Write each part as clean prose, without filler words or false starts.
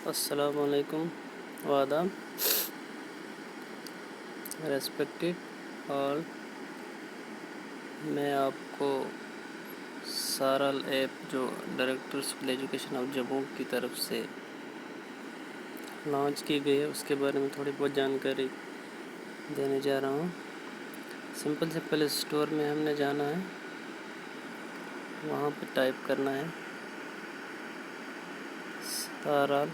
السلام علیکم وآداب ریسپیکٹڈ آل. میں آپ کو سارل ایپ جو director school education of Jammu کی طرف سے لانچ کی گئی ہے اس کے بارے میں تھوڑی بہت جانکاری دینے جا رہا ہوں. سمپل سے پہلے اسٹور میں ہم نے جانا ہے، وہاں پہ ٹائپ کرنا ہے سارل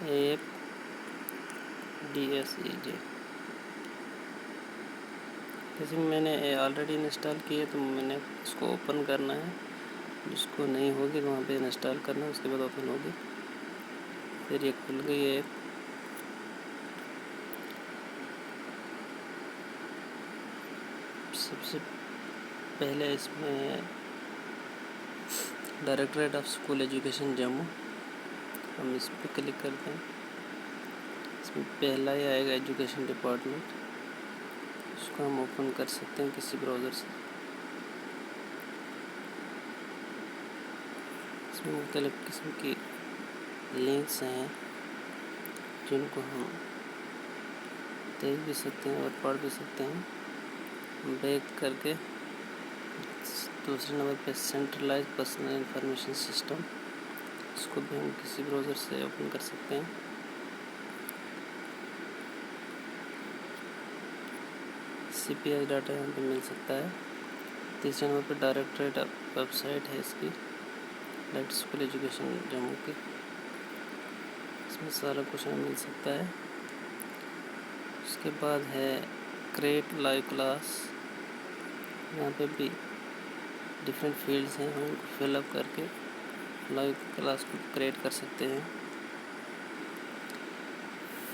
ایپ DSEJ. جیسے میں نے آلریڈی انسٹال کی ہے تو میں نے اس کو اوپن کرنا ہے. جس کو نہیں ہوگی وہاں پہ انسٹال کرنا ہے، اس کے بعد اوپن ہوگی. پھر یہ کھل گئی ہے. سب سے پہلے اس میں directorate of school education Jammu, ہم اس پہ کلک کرتے ہیں. اس میں پہلا ہی آئے گا ایجوکیشن ڈپارٹمنٹ. اس کو ہم اوپن کر سکتے ہیں کسی براؤزر سے. اس میں مختلف قسم کی لنکس ہیں جن کو ہم دیکھ بھی سکتے ہیں اور پڑھ بھی سکتے ہیں. بیک کر کے دوسرے نمبر پہ سینٹرلائز پرسنل انفارمیشن سسٹم، اس کو بھی ہم کسی براؤزر سے اوپن کر سکتے ہیں. CPS ڈاٹا یہاں پہ مل سکتا ہے. تیسرے نمبر پہ ڈائریکٹریٹ ویب سائٹ ہے اس کی، ڈائریکٹ اسکول ایجوکیشن جموں کی. اس میں سارا کچھ ہمیں مل سکتا ہے. اس کے بعد ہے کریٹ لائیو کلاس. یہاں پہ بھی ڈفرینٹ فیلڈز ہیں، ہم ان کو فل اپ کر کے لائیو کلاس کو کریٹ کر سکتے ہیں.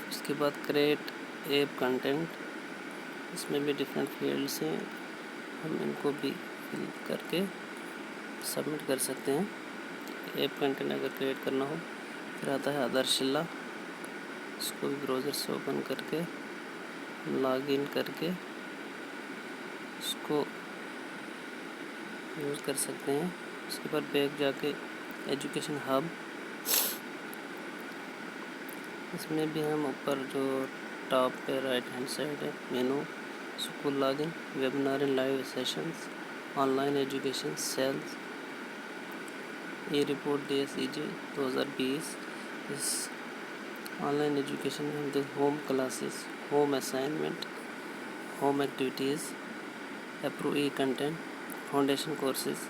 اس کے بعد کریٹ ایپ کنٹینٹ، اس میں بھی ڈفرینٹ فیلڈس ہیں، ہم ان کو بھی فل کر کے سبمٹ کر سکتے ہیں. ایپ کنٹینٹ اگر کریٹ کرنا ہو. پھر آتا ہے ادرشلا، اس کو بھی براؤزر سے اوپن کر کے لاگ ان کر کے اس کو یوز کر سکتے ہیں. اس کے بعد بیک جا کے ایجوکیشن ہب، اس میں بھی ہم اوپر جو ٹاپ پہ رائٹ ہینڈ سائڈ ہے menu, school log in, webinar in live sessions, online education cells, e report DSEJ 2020. اس آن لائن ایجوکیشن میں ہم home classes, home assignment, home activities, approve e content, foundation courses,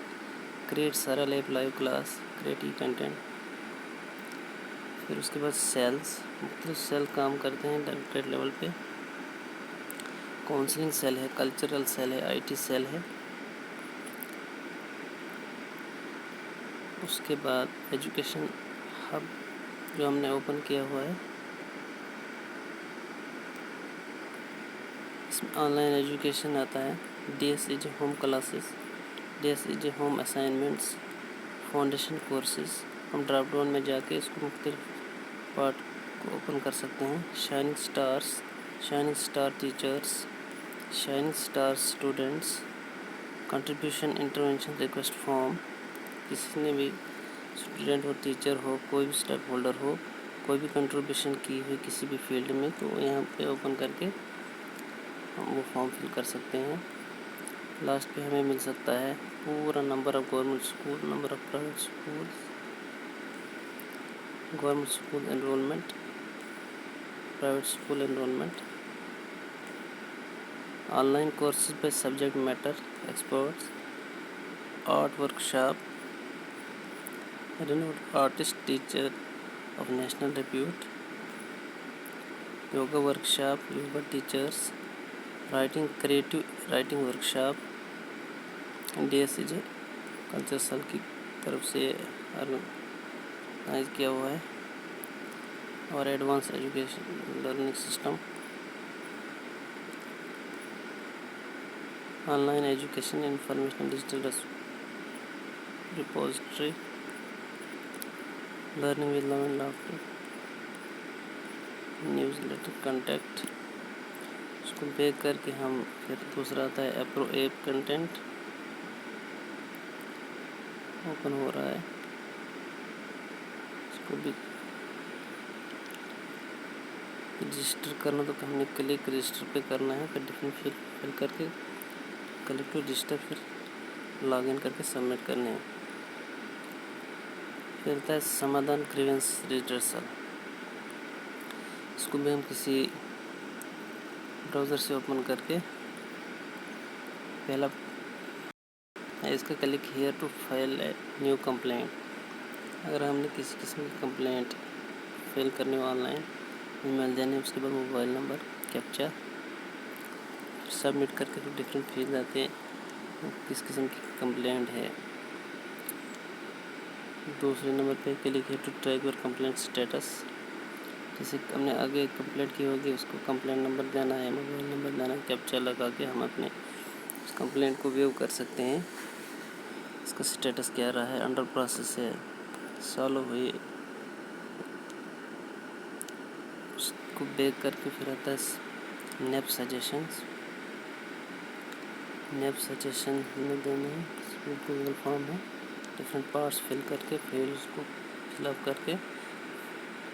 create سارل app live class, create e content. پھر اس کے بعد sales, مختلف cell کام کرتے ہیں ڈائریکٹریٹ لیول پہ. کاؤنسلنگ سیل ہے، کلچرل سیل ہے، IT سیل ہے. اس کے بعد ایجوکیشن ہب جو ہم نے اوپن کیا ہوا ہے، اس میں آن لائن ایجوکیشن آتا ہے، DSEJ home classes, DSEJ home assignments, foundation courses. ہم ڈراپ ڈاؤن میں جا کے اس کو مختلف پارٹ کو اوپن کر سکتے ہیں. Shining stars, shining star teachers, shining star students, contribution intervention request form. کسی نے بھی اسٹوڈنٹ ہو، ٹیچر ہو، کوئی بھی اسٹیک ہولڈر ہو، کوئی بھی کنٹریبیوشن کی ہوئی کسی بھی فیلڈ میں، تو یہاں پہ اوپن کر کے ہم وہ فارم فل کر سکتے ہیں. لاسٹ پہ ہمیں مل سکتا ہے پورا number of government school, number of private school, government school enrollment, private school enrollment, online courses پہ subject matter experts, art workshop, renowned artist teacher of national repute, yoga workshop, yoga teachers, writing creative writing workshop. DSEJ culture cell کی طرف سے organize کیا ہوا ہے. اور advance education learning system, online education information digital repository, learning with love and laughter, news letter contact. اس کو back کر کے ہم پھر دوسرا آتا ہے اپرو ایپ کنٹینٹ، اوپن ہو رہا ہے. کو بھی رجسٹر کرنا تو ہم نے کلک رجسٹر پہ کرنا ہے، پھر ڈفرینٹ فل کر کے کلک ٹو رجسٹر، پھر لاگ ان کر کے سبمٹ کرنے ہیں۔ پھر ہوتا ہے سمادھان گریونس ریڈرسل، اس کو بھی ہم کسی براؤزر سے اوپن کر کے پہلا اس کا click here to file a new complaint. اگر ہم نے کسی قسم کی کمپلینٹ فائل کرنی ہو آن لائن، ای میل دینے، اس کے بعد موبائل نمبر، کیپچا، سبمٹ کر کے پھر ڈفرینٹ فیلڈ آتے ہیں کس قسم کی کمپلینٹ ہے۔ دوسرے نمبر پہ click here to track your complaint status, جیسے ہم نے آگے کمپلینٹ کی ہوگی اس کو کمپلینٹ نمبر دینا ہے، موبائل نمبر دینا ہے، کیپچا لگا کے ہم اپنے اس کمپلینٹ کو ویو کر سکتے ہیں، اس کا اسٹیٹس کیا رہا ہے، انڈر پروسیس ہے، سالو ہوئی، اس کو بیک کر کے پھر آتا ہے نیب سجیشنز۔ نیب سجیشن ہمیں دینا ہے، اس میں گوگل فارم ہے، ڈفرینٹ پارٹس فل کر کے پھر اس کو فل اپ کر کے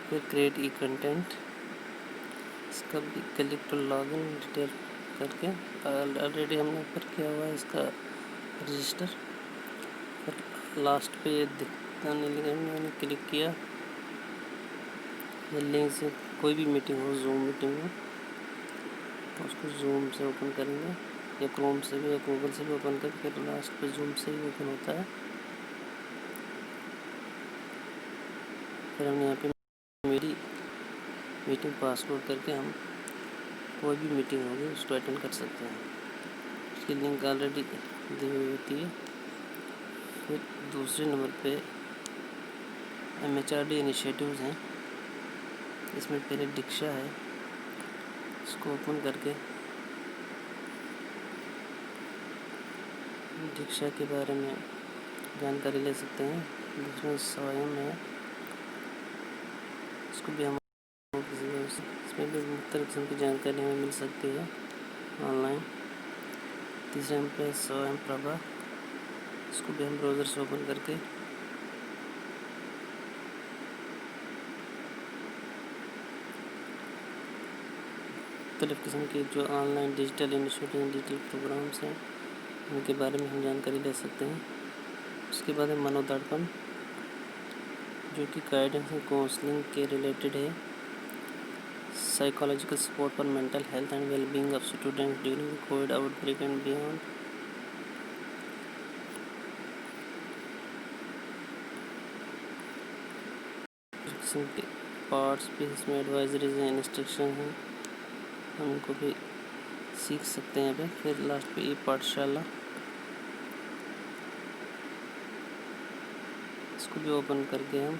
پھر کریٹ ای کنٹینٹ، اس کا بھی click to log in detail کر کے آلریڈی ہم نے اوپر کیا ہوا ہے اس کا رجسٹر، پھر لاسٹ پہ یہ دکھتا نہیں لگا، میں نے کلک کیا، یہ لنک سے کوئی بھی میٹنگ ہو، زوم میٹنگ ہو تو اس کو زوم سے اوپن کریں گے، یا کروم سے بھی یا گوگل سے بھی اوپن کر کے، پھر لاسٹ پہ زوم سے ہی اوپن ہوتا ہے۔ پھر ہم نے یہاں پہ میری میٹنگ پاسورڈ کر کے ہم کوئی بھی میٹنگ ہوگی اس کو اٹینڈ کر سکتے ہیں، اس کی لنک آلریڈی دی ہوئی ہوتی ہے۔ پھر دوسرے نمبر پہ MHRD انیشیٹیوز ہیں، اس میں پہلے ڈکشا ہے، اس کو اوپن کر کے ڈکشا کے بارے میں جانکاری لے سکتے ہیں۔ دوسرا سویم ہے، اس کو بھی ہم اس میں بھی مختلف قسم کی جانکاری ہمیں مل سکتی ہے آن لائن۔ تیسرے نمبر پہ سویم پربھا، اس کو بھی ہم براؤزر سے اوپن کر کے مختلف قسم کے جو online digital initiative digital programmes ہیں ان کے بارے میں ہم جانکاری لے سکتے ہیں۔ اس کے بعد ہے منو درپن، جو کہ گائیڈنس اینڈ کاؤنسلنگ کے ریلیٹڈ ہے، سائیکالوجیکل سپورٹ پر mental health and well being of students during COVID outbreak and beyond. قسم کے پارٹس بھی اس میں ایڈوائزریز ہیں، انسٹرکشن ہیں، ہم ان کو بھی سیکھ سکتے ہیں۔ پھر لاسٹ پہ ای پاٹھشالہ، اس کو بھی اوپن کر کے ہم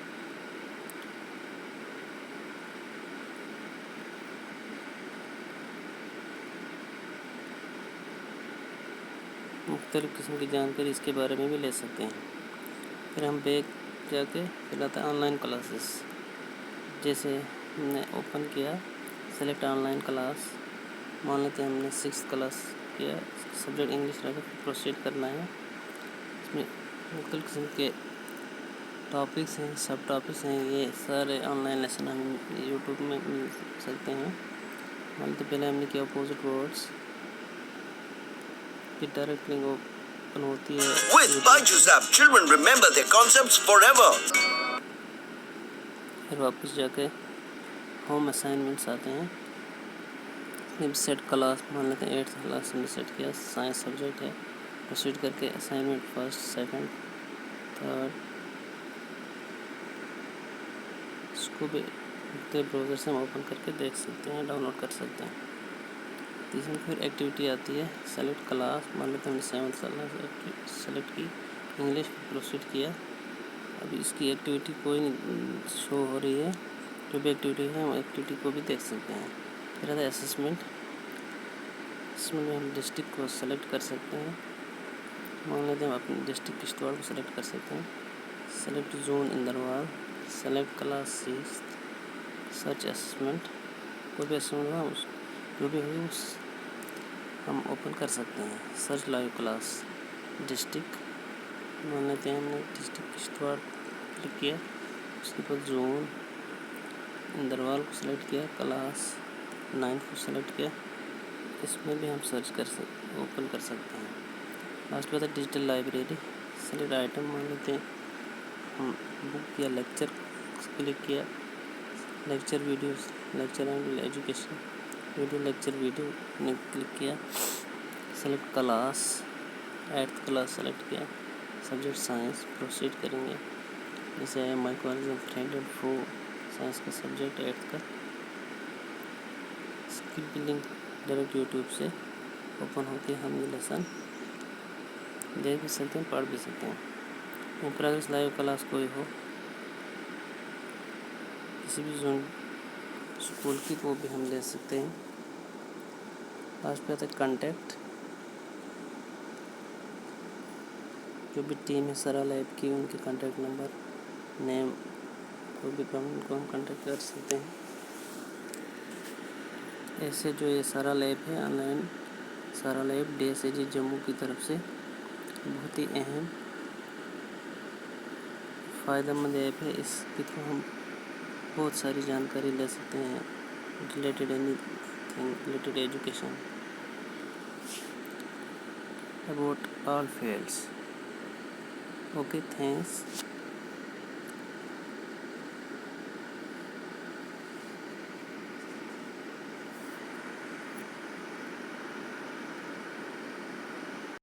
مختلف قسم کی جانکاری اس کے بارے میں بھی لے سکتے ہیں۔ پھر ہم بیک جا کے پھر آتا ہے آن لائن کلاسز، جیسے ہم نے اوپن کیا سلیکٹ آن لائن کلاس، مان لیتے ہیں ہم نے 6 کلاس کیا، سبجیکٹ انگلش رہا تو پھر پروسیڈ کرنا ہے۔ اس میں مختلف قسم کے ٹاپکس ہیں، سب ٹاپکس ہیں، یہ سارے آن لائن لیسن ہم یوٹیوب میں مل سکتے ہیں۔ مان لیتے پہلے ہم نے کیا اپوزٹ ورڈس، پھر ڈائریکٹ لنک اوپن ہوتی ہے۔ With Byju's app, children remember their concepts forever. پھر واپس جا کے ہوم اسائنمنٹس آتے ہیں، اس میں سیٹ کلاس مان لیتے ہیں 8th کلاس میں سیٹ کیا، سائنس سبجیکٹ ہے، پروسیڈ کر کے اسائنمنٹ فرسٹ سیکنڈ تھرڈ، اس کو بھی براؤزر سے ہم اوپن کر کے دیکھ سکتے ہیں، ڈاؤن لوڈ کر سکتے ہیں۔ تیسرے پھر ایکٹیویٹی آتی ہے، سیلیکٹ کلاس مان لیتے ہیں ہم نے 7th کلاس سیلیکٹ کی، انگلش پروسیڈ کیا، ابھی اس کی ایکٹیویٹی کوئی نہیں شو ہو رہی ہے، جو بھی ایکٹیویٹی ہے ہم ایکٹیویٹی کو بھی دیکھ سکتے ہیں۔ پھر آتا ہے اسسمنٹ، اس میں ہم ڈسٹرکٹ کو سلیکٹ کر سکتے ہیں، مان لیتے ہیں ہم اپنے ڈسٹرکٹ کشتواڑ کو سلیکٹ کر سکتے ہیں، سلیکٹ زون اندروال، سلیکٹ کلاس 6، سرچ اسسمنٹ، کوئی بھی اسسمنٹ ہو جو بھی ہو اس ہم اوپن کر سکتے ہیں۔ سرچ لائیو کلاس ڈسٹرکٹ، مان لیتے ہیں ہم نے ڈسٹرکٹ کشتواڑ کلک کیا، اس کے بعد زون اندروال کو سلیکٹ کیا، کلاس 9 کو سلیکٹ کیا، اس میں بھی ہم سرچ اوپن کر سکتے ہیں. لاسٹ پہ تھا ڈیجیٹل لائبریری، سلیکٹ آئٹم مان لیتے ہیں ہم بک یا لیکچر کلک کیا، lecture videos, lecture and education video, lecture video نے کلک کیا، select class 8th class select کیا، سبجیکٹ سائنس پروسیڈ کریں گے. جیسے ہے مائیکروالزم فرینڈ اینڈ فو سائنس کا سبجیکٹ 8th کا. اس کی بھی لنک ڈائریکٹ یوٹیوب سے اوپن ہوتی ہے، ہم یہ لیسن دیکھ بھی سکتے ہیں، پڑھ بھی سکتے ہیں. ان پروگریس لائیو کلاس کوئی ہو کسی بھی زون اسکول کی، وہ بھی ہم لے سکتے ہیں. لاسٹ پہ آتا ہے کنٹیکٹ، جو بھی ٹیم ہے سارا لیب کی، ان کے کنٹیکٹ نمبر، نیم، کوئی بھی ان کو ہم کنٹیکٹ کر سکتے ہیں. ایسے جو یہ سارا لیب ہے آن لائن سارا لیب DSAG جموں کی طرف سے بہت ہی اہم فائدہ مند ایپ ہے. اس کے تھرو ہم بہت ساری جانکاری لے سکتے ہیں related related education about all fields. Okay, thanks.